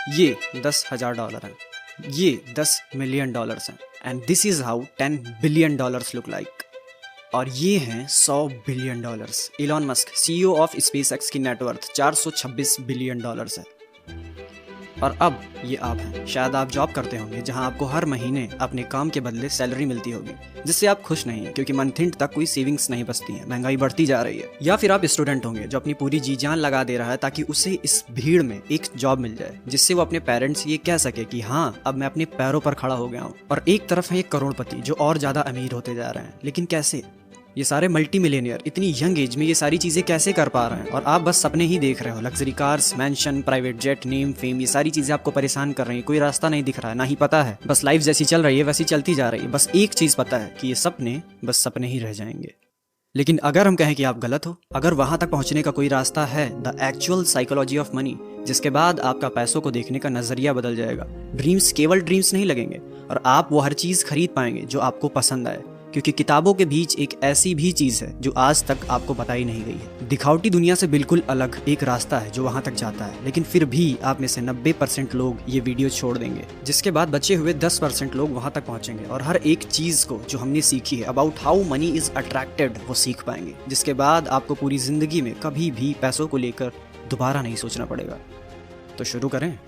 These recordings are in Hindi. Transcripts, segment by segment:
ये $10,000 हैं, ये $10 मिलियन हैं, and this is how $10 billion look like. और ये हैं $100 billion. Elon Musk CEO of SpaceX की नेटवर्थ $426 बिलियन है। और अब ये आप हैं, शायद आप जॉब करते होंगे जहां आपको हर महीने अपने काम के बदले सैलरी मिलती होगी, जिससे आप खुश नहीं हैं क्योंकि मंथ एंड तक कोई सेविंग्स नहीं बचती है, महंगाई बढ़ती जा रही है। या फिर आप स्टूडेंट होंगे जो अपनी पूरी जी जान लगा दे रहा है ताकि उसे इस भीड़ में एक जॉब मिल जाए जिससे वो अपने पेरेंट्स ये कह सके कि हाँ, अब मैं अपने पैरों पर खड़ा हो गया हूँ। और एक तरफ है एक करोड़पति जो और ज्यादा अमीर होते जा रहे हैं, लेकिन कैसे? ये सारे मल्टी मिलियनियर इतनी यंग एज में ये सारी चीजें कैसे कर पा रहे हैं? और आप बस सपने ही देख रहे हो, luxury cars, mention, private jet, name, fame, ये सारी चीजें आपको परेशान कर रही हैं। कोई रास्ता नहीं दिख रहा है, ना ही पता है, बस लाइफ जैसी चल रही है वैसी चलती जा रही है। बस एक चीज पता है कि ये सपने बस सपने ही रह जाएंगे। लेकिन अगर हम कहें कि आप गलत हो, अगर वहां तक पहुंचने का कोई रास्ता है, the actual psychology of money, जिसके बाद आपका पैसों को देखने का नजरिया बदल जाएगा, ड्रीम्स केवल ड्रीम्स नहीं लगेंगे और आप वो हर चीज खरीद पाएंगे जो आपको पसंद आए। क्योंकि किताबों के बीच एक ऐसी भी चीज है जो आज तक आपको बताई नहीं गई है। दिखावटी दुनिया से बिल्कुल अलग एक रास्ता है जो वहां तक जाता है, लेकिन फिर भी आप में से 90% लोग ये वीडियो छोड़ देंगे, जिसके बाद बचे हुए 10% लोग वहां तक पहुंचेंगे और हर एक चीज को जो हमने सीखी है about how many is attracted वो सीख पाएंगे, जिसके बाद आपको पूरी जिंदगी में कभी भी पैसों को लेकर दोबारा नहीं सोचना पड़ेगा। तो शुरू करें।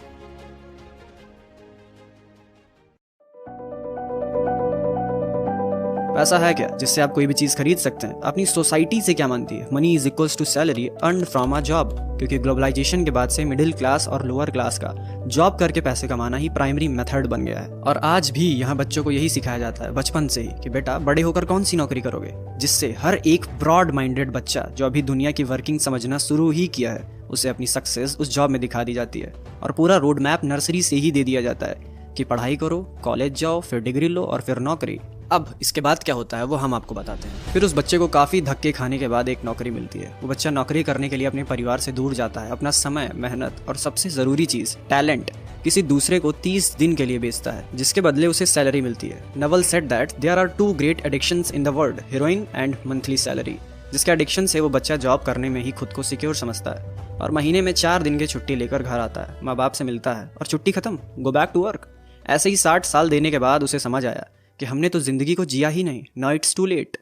पैसा है क्या जिससे आप कोई भी चीज खरीद सकते हैं? अपनी सोसाइटी से क्या मानती है? Money is equals to salary earn from a job, क्योंकि ग्लोबलाइजेशन के बाद से मिडिल क्लास और लोअर क्लास का जॉब करके पैसे कमाना ही प्राइमरी मेथड बन गया है। और आज भी यहाँ बच्चों को यही सिखाया जाता है बचपन से ही कि बेटा बड़े होकर कौन सी नौकरी करोगे, जिससे हर एक ब्रॉड माइंडेड बच्चा जो अभी दुनिया की वर्किंग समझना शुरू ही किया है उसे अपनी सक्सेस उस जॉब में दिखा दी जाती है। और पूरा रोड मैप नर्सरी से ही दे दिया जाता है कि पढ़ाई करो, कॉलेज जाओ, फिर डिग्री लो और फिर नौकरी। अब इसके बाद क्या होता है वो हम आपको बताते हैं। फिर उस बच्चे को काफ़ी धक्के खाने के बाद एक नौकरी मिलती है। वो बच्चा नौकरी करने के लिए अपने परिवार से दूर जाता है, अपना समय, मेहनत और सबसे ज़रूरी चीज़ टैलेंट किसी दूसरे को 30 दिन के लिए बेचता है, जिसके बदले उसे सैलरी मिलती है। Naval said that there are 2 great addictions in the world, heroin and monthly salary. जिसके एडिक्शन से वो बच्चा जॉब करने में ही खुद को सिक्योर समझता है और महीने में 4 दिन की छुट्टी लेकर घर आता है, माँ बाप से मिलता है और छुट्टी खत्म, गो बैक टू वर्क। ऐसे ही 60 साल देने के बाद उसे समझ आया कि हमने तो जिंदगी को जिया ही नहीं, नाउ इट्स टू लेट।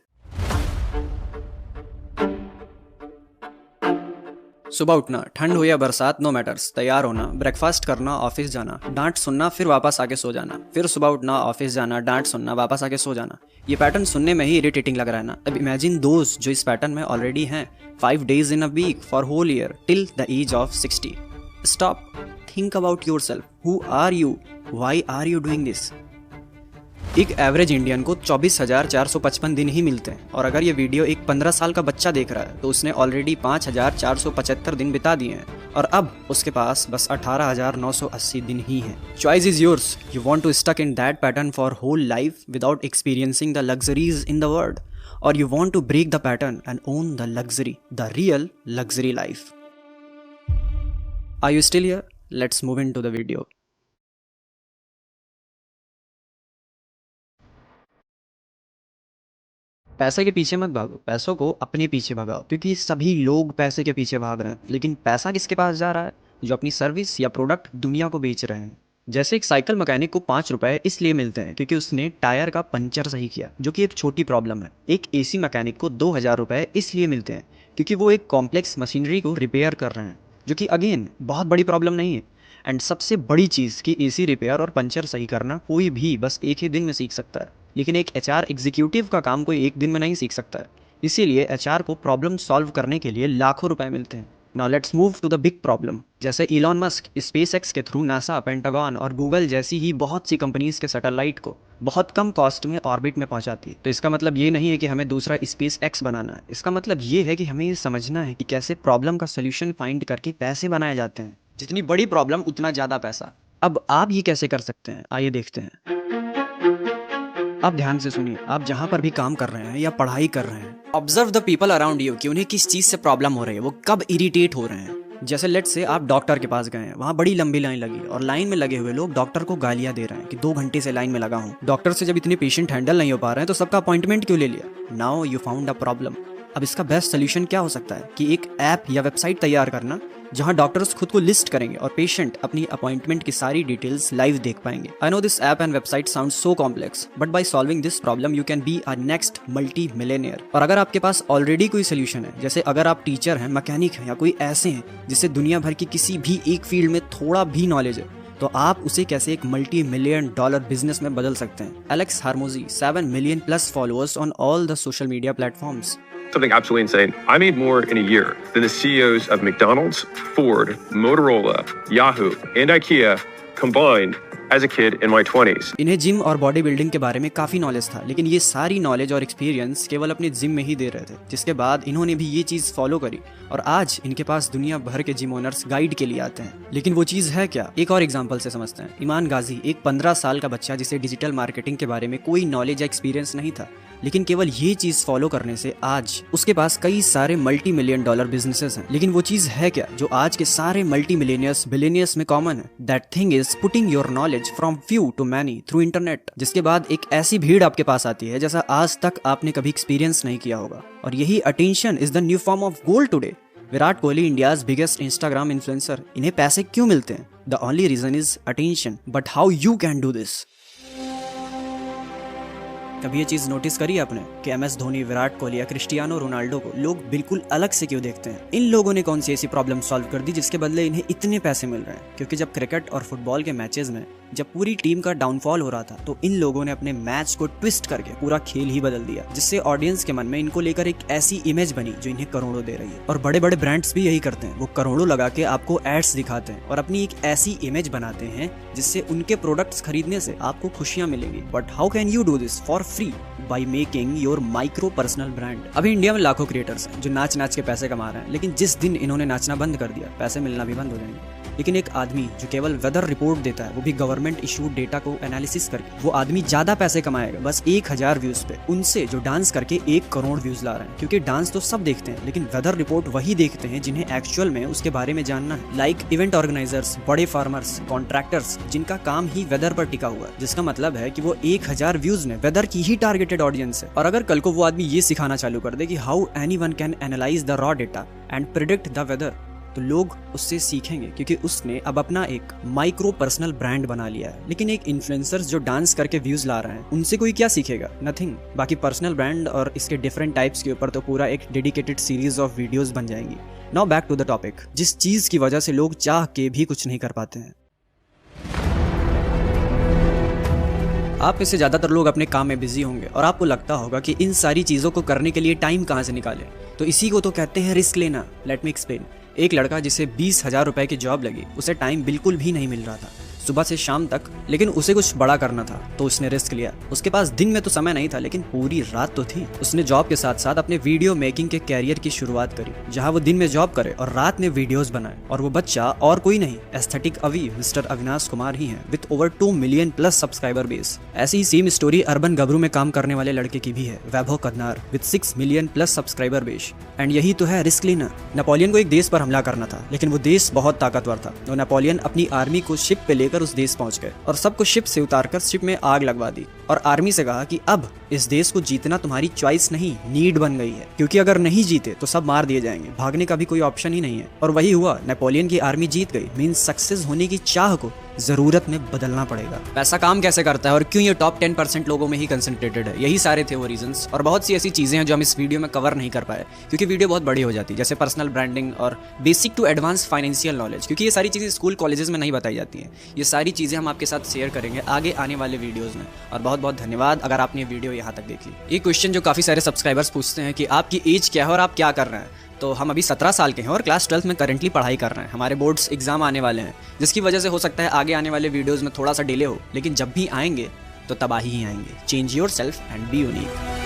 सुबह उठना, ठंड हो या बरसात नो मैटर्स, तैयार होना, ब्रेकफास्ट करना, ऑफिस जाना, डांट सुनना, फिर वापस आके सो जाना, फिर सुबह उठना, ऑफिस जाना, डांट सुनना, वापस आके सो जाना। ये पैटर्न सुनने में ही इरिटेटिंग लग रहा है ना? अब इमेजिन दोज जो इस पैटर्न में ऑलरेडी हैं, 5 days in a week for whole year till the age of 60। Stop, think about yourself, who are you, why are you doing this? एक एवरेज इंडियन को 24,455 दिन ही मिलते हैं और अगर ये वीडियो एक 15 साल का बच्चा देख रहा है तो उसने ऑलरेडी 5,475 दिन बिता दिए हैं और अब उसके पास बस 18,980 दिन ही हैं। Choice is yours, you want to stuck in that pattern for whole life without experiencing the luxuries in the world, और you want to break the pattern and own the luxury, the real luxury life. Are you still here? Let's move into the video. पैसे के पीछे मत भागो, पैसों को अपने पीछे भगाओ, क्योंकि सभी लोग पैसे के पीछे भाग रहे हैं। लेकिन पैसा किसके पास जा रहा है? जो अपनी सर्विस या प्रोडक्ट दुनिया को बेच रहे हैं। जैसे एक साइकिल मैकेनिक को 5 रुपए इसलिए मिलते हैं क्योंकि उसने टायर का पंचर सही किया, जो कि एक छोटी प्रॉब्लम है। एक AC मैकेनिक को 2,000 रुपए इसलिए मिलते हैं क्योंकि वो एक कॉम्प्लेक्स मशीनरी को रिपेयर कर रहे हैं, जो कि अगेन बहुत बड़ी प्रॉब्लम नहीं है। एंड सबसे बड़ी चीज़ कि AC रिपेयर और पंचर सही करना कोई भी बस एक ही दिन में सीख सकता है, लेकिन एक HR एग्जीक्यूटिव का काम कोई एक दिन में नहीं सीख सकता है। इसीलिए HR को प्रॉब्लम सॉल्व करने के लिए लाखों रुपए मिलते हैं। Now let's move to the big problem. जैसे इलॉन मस्क स्पेसएक्स के थ्रू नासा, पेंटागन और गूगल जैसी ही बहुत सी कंपनीज के सैटेलाइट को बहुत कम कॉस्ट में ऑर्बिट में पहुंचाती है। तो इसका मतलब ये नहीं है कि हमें दूसरा SpaceX बनाना है। इसका मतलब ये है कि हमें ये समझना है कि कैसे प्रॉब्लम का सोल्यूशन फाइंड करके पैसे बनाए जाते हैं। जितनी बड़ी प्रॉब्लम उतना ज़्यादा पैसा। अब आप ये कैसे कर सकते हैं, आइए देखते हैं। अब ध्यान से सुनिए, आप जहाँ पर भी काम कर रहे हैं या पढ़ाई कर रहे हैं, observe the people around you कि उन्हें किस चीज़ से प्रॉब्लम हो रही है, वो कब इरिटेट हो रहे हैं। जैसे लेट्स से आप डॉक्टर के पास गए हैं, वहाँ बड़ी लंबी लाइन लगी और लाइन में लगे हुए लोग डॉक्टर को गालियाँ दे रहे हैं कि 2 घंटे से लाइन में लगा हूँ। डॉक्टर से जब इतने पेशेंट हैंडल नहीं हो पा रहे हैं तो सबका अपॉइंटमेंट क्यों ले लिया? Now you found a problem. अब इसका बेस्ट सोल्यूशन क्या हो सकता है कि एक ऐप या वेबसाइट तैयार करना जहां डॉक्टर्स खुद को लिस्ट करेंगे और पेशेंट अपनी अपॉइंटमेंट की सारी डिटेल्स लाइव देख पाएंगे। I know this app and website sound so complex, but by solving this problem you can be a next multi millionaire. और अगर आपके पास ऑलरेडी कोई सोल्यूशन है, जैसे अगर आप टीचर हैं, मैकेनिक हैं या कोई ऐसे हैं जिससे दुनिया भर की किसी भी एक फील्ड में थोड़ा भी नॉलेज है, तो आप उसे कैसे एक मल्टी मिलियन डॉलर बिजनेस में बदल सकते हैं। Alex Hormozi 7 million plus followers on all the social media platforms. Something absolutely insane. I made more in a year than the CEOs of McDonald's, Ford, Motorola, Yahoo, and IKEA combined as a kid in my 20s. इन्हें जिम और बॉडी बिल्डिंग के बारे में काफी नॉलेज था, लेकिन ये सारी नॉलेज और एक्सपीरियंस केवल अपने जिम में ही दे रहे थे, जिसके बाद इन्होंने भी ये चीज फॉलो करी और आज इनके पास दुनिया भर के जिम ओनर्स गाइड के लिए आते हैं। लेकिन वो चीज है क्या, एक और एग्जांपल से समझते हैं। ईमान गाजी एक 15 साल का बच्चा जिसे डिजिटल मार्केटिंग के बारे में कोई नॉलेज या एक्सपीरियंस नहीं था, लेकिन केवल ये चीज फॉलो करने से आज उसके पास कई सारे मल्टी मिलियन डॉलर बिजनेसेस हैं। लेकिन वो चीज है क्या जो आज के सारे मल्टी मिलियनियर्स बिलियनियर्स में कॉमन है? That thing is putting your knowledge from few to many through internet. जिसके बाद एक ऐसी भीड़ आपके पास आती है जैसा आज तक आपने कभी एक्सपीरियंस नहीं किया होगा। और यही attention is the new form of gold today. Virat Kohli India's biggest Instagram influencer. इन्हें पैसे क्यों मिलते हैं? The only reason is attention. But how you can do this? कभी ये चीज नोटिस करी आपने कि MS धोनी, विराट कोहली या क्रिस्टियानो रोनाल्डो को लोग बिल्कुल अलग से क्यों देखते हैं? इन लोगों ने कौन सी ऐसी प्रॉब्लम सॉल्व कर दी जिसके बदले इन्हें इतने पैसे मिल रहे हैं? क्योंकि जब क्रिकेट और फुटबॉल के मैचेस में जब पूरी टीम का डाउनफॉल हो रहा था, तो इन लोगों ने अपने मैच को ट्विस्ट करके पूरा खेल ही बदल दिया, जिससे ऑडियंस के मन में इनको लेकर एक ऐसी इमेज बनी जो इन्हें करोड़ों दे रही है। और बड़े बड़े ब्रांड्स भी यही करते हैं, वो करोड़ों लगा के आपको एड्स दिखाते हैं और अपनी एक ऐसी इमेज बनाते हैं जिससे उनके प्रोडक्ट्स खरीदने से आपको खुशियां मिलेंगी। But how can you do this for free? By making your micro personal brand. अभी इंडिया में लाखों क्रिएटर्स हैं जो नाच नाच के पैसे कमा रहे हैं, लेकिन जिस दिन इन्होंने नाचना बंद कर दिया, पैसे मिलना भी बंद हो जाएंगे। लेकिन एक आदमी जो केवल वेदर रिपोर्ट देता है, वो भी गवर्नमेंट इशूड डेटा को एनालिसिस करके, वो आदमी ज्यादा पैसे कमाएगा बस 1000 व्यूज पे, उनसे जो डांस करके 1 करोड़ व्यूज ला रहे हैं। क्योंकि डांस तो सब देखते हैं, लेकिन वेदर रिपोर्ट वही देखते हैं जिन्हें एक्चुअल में उसके बारे में जानना है। लाइक इवेंट ऑर्गेनाइजर्स, बड़े फार्मर्स, कॉन्ट्रैक्टर्स, जिनका काम ही वेदर पर टिका हुआ है, जिसका मतलब है कि वो 1000 व्यूज में वेदर की ही टारगेटेड ऑडियंस है। और अगर कल को वो आदमी ये सिखाना चालू कर दे कि how anyone can analyse the raw data and predict the weather, तो लोग उससे सीखेंगे, क्योंकि उसने अब अपना एक माइक्रो पर्सनल ब्रांड बना लिया है। लेकिन एक इन्फ्लुएंसर्स जो डांस करके व्यूज ला रहे हैं, उनसे कोई क्या सीखेगा? नथिंग। बाकी पर्सनल ब्रांड और इसके डिफरेंट टाइप्स के ऊपर तो पूरा एक डेडिकेटेड सीरीज ऑफ वीडियोस बन जाएंगी। Now back to the topic, जिस चीज की वजह से लोग चाह के भी कुछ नहीं कर पाते हैं। आप में से ज़्यादातर लोग अपने काम में बिजी होंगे और आपको लगता होगा कि इन सारी चीज़ों को करने के लिए टाइम कहाँ से निकालें। तो इसी को तो कहते हैं रिस्क लेना। Let me explain. एक लड़का जिसे 20,000 रुपए की जॉब लगी, उसे टाइम बिल्कुल भी नहीं मिल रहा था सुबह से शाम तक, लेकिन उसे कुछ बड़ा करना था तो उसने रिस्क लिया। उसके पास दिन में तो समय नहीं था, लेकिन पूरी रात तो थी। उसने जॉब के साथ साथ अपने वीडियो मेकिंग के कैरियर की शुरुआत करी, जहां वो दिन में जॉब करे और रात में वीडियोस बनाए। और वो बच्चा और कोई नहीं, एस्थेटिक अवी मिस्टर अविनाश कुमार ही है, with over 2 million plus subscriber base. ऐसी ही सेम स्टोरी अर्बन गबरू में काम करने वाले लड़के की भी है, Vaibhav Kadnar, with 6 million plus subscriber base. And यही तो है रिस्क लेना। नेपोलियन को एक देश पर हमला करना था, लेकिन वो देश बहुत ताकतवर था, तो नेपोलियन अपनी आर्मी को शिप पे लेकर उस देश पहुंच गए और सबको शिप से उतारकर शिप में आग लगवा दी और आर्मी से कहा कि अब इस देश को जीतना तुम्हारी चॉइस नहीं, नीड बन गई है, क्योंकि अगर नहीं जीते तो सब मार दिए जाएंगे, भागने का भी कोई ऑप्शन ही नहीं है। और वही हुआ, नेपोलियन की आर्मी जीत गई। मींस सक्सेस होने की चाह को जरूरत में बदलना पड़ेगा। पैसा काम कैसे करता है और क्यों ये टॉप 10% लोगों में ही कंसंट्रेटेड है, यही सारे थे वो रीजंस। और बहुत सी ऐसी चीजें हैं जो हम इस वीडियो में कवर नहीं कर पाए, क्योंकि वीडियो बहुत बड़ी हो जाती है, जैसे पर्सनल ब्रांडिंग और basic to advance financial knowledge, क्योंकि ये सारी चीजें स्कूल कॉलेजेस में नहीं बताई जाती हैं। ये सारी चीजें हम आपके साथ शेयर करेंगे आगे आने वाले वीडियोज में। और बहुत बहुत धन्यवाद अगर आपने वीडियो यहाँ तक देखी। ये क्वेश्चन जो काफी सारे सब्सक्राइबर्स पूछते हैं कि आपकी एज क्या है और आप क्या कर रहे हैं, तो हम अभी 17 साल के हैं और क्लास 12th में करंटली पढ़ाई कर रहे हैं। हमारे बोर्ड्स एग्जाम आने वाले हैं, जिसकी वजह से हो सकता है आगे आने वाले वीडियोस में थोड़ा सा डिले हो, लेकिन जब भी आएंगे तो तबाही ही आएंगे। Change your self and be unique.